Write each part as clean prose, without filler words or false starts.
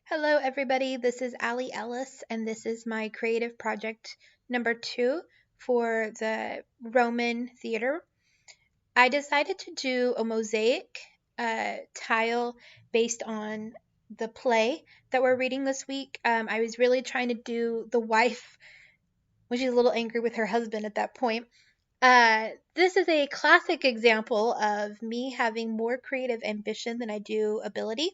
Hello, everybody. This is Ellis, and this is my creative project number 2 for the Roman theater. I decided to do a mosaic tile based on the play that we're reading this week. I was really trying to do the wife when she's a little angry with her husband at that point. This is a classic example of me having more creative ambition than I do ability.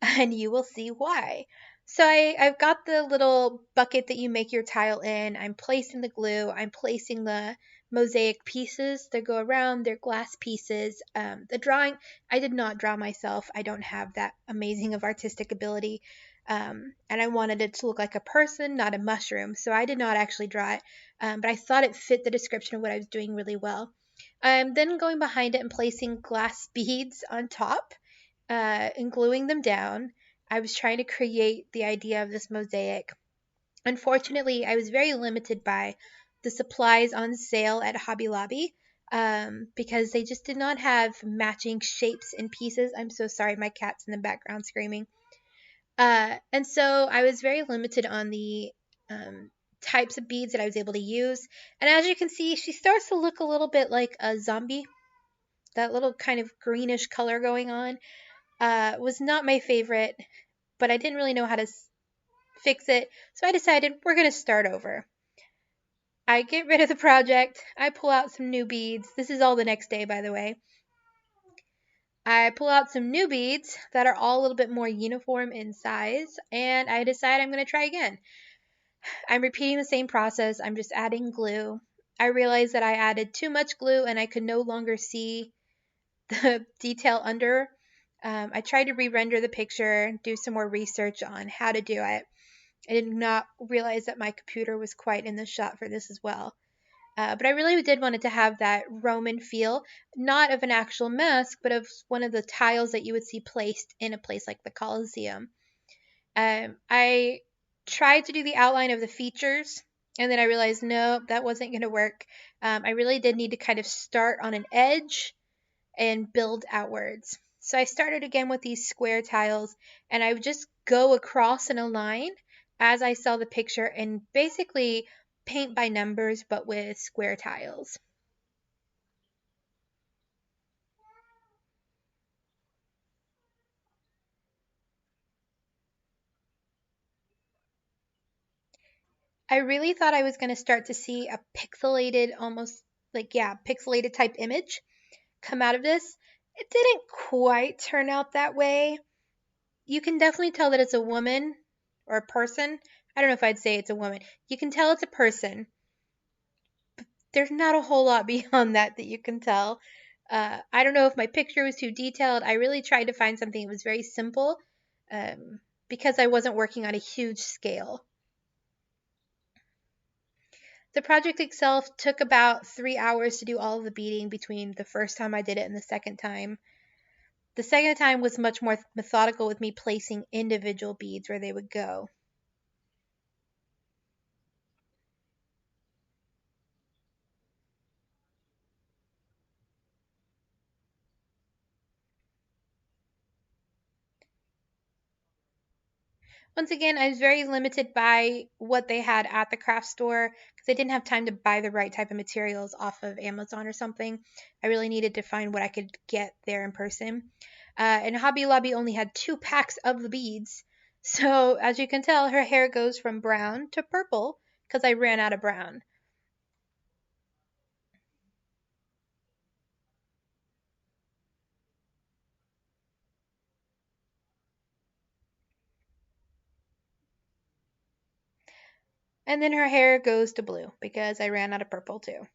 And you will see why. So I've got the little bucket that you make your tile in. I'm placing the glue. I'm placing the mosaic pieces that go around. They're glass pieces. The drawing, I did not draw myself. I don't have that amazing of artistic ability. And I wanted it to look like a person, not a mushroom. So I did not actually draw it. But I thought it fit the description of what I was doing really well. I'm then going behind it and placing glass beads on top and gluing them down. I was trying to create the idea of this mosaic. Unfortunately, I was very limited by the supplies on sale at Hobby Lobby because they just did not have matching shapes and pieces. I'm so sorry, my cat's in the background screaming. And so I was very limited on the types of beads that I was able to use. And as you can see, she starts to look a little bit like a zombie, that little kind of greenish color going on. Was not my favorite, but I didn't really know how to fix it, so I decided we're going to start over. I get rid of the project. I pull out some new beads. This is all the next day, by the way. I pull out some new beads that are all a little bit more uniform in size, and I decide I'm going to try again. I'm repeating the same process. I'm just adding glue. I realized that I added too much glue and I could no longer see the detail under. I tried to re-render the picture, do some more research on how to do it. I did not realize that my computer was quite in the shot for this as well. But I really did want it to have that Roman feel, not of an actual mask, but of one of the tiles that you would see placed in a place like the Colosseum. I tried to do the outline of the features, and then I realized, no, that wasn't going to work. I really did need to kind of start on an edge and build outwards. So I started again with these square tiles, and I would just go across in a line as I saw the picture and basically paint by numbers but with square tiles. I really thought I was going to start to see a pixelated, almost like, yeah, pixelated type image come out of this. It didn't quite turn out that way. You can definitely tell that it's a woman or a person. I don't know if I'd say it's a woman. You can tell it's a person. There's not a whole lot beyond that you can tell. I don't know if my picture was too detailed. I really tried to find something that was very simple because I wasn't working on a huge scale. The project itself took about 3 hours to do all of the beading between the first time I did it and the second time. The second time was much more methodical with me placing individual beads where they would go. Once again, I was very limited by what they had at the craft store because I didn't have time to buy the right type of materials off of Amazon or something. I really needed to find what I could get there in person. And Hobby Lobby only had 2 packs of the beads. So, as you can tell, her hair goes from brown to purple because I ran out of brown. And then her hair goes to blue because I ran out of purple too.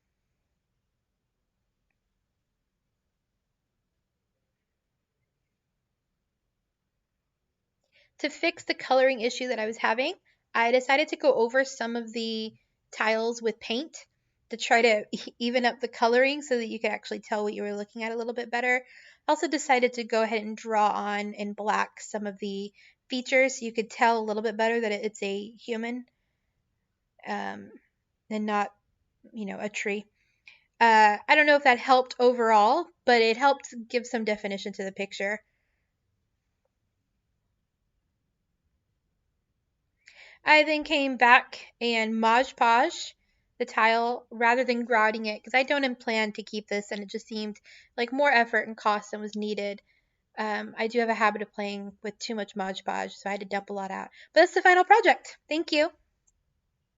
To fix the coloring issue that I was having, I decided to go over some of the tiles with paint to try to even up the coloring so that you could actually tell what you were looking at a little bit better. I also decided to go ahead and draw on in black some of the features so you could tell a little bit better that it's a human um, and not, a tree. I don't know if that helped overall, but it helped give some definition to the picture. I then came back and Mod Podge the tile rather than grouting it because I don't plan to keep this and it just seemed like more effort and cost than was needed. I do have a habit of playing with too much Mod Podge, so I had to dump a lot out. But that's the final project. Thank you.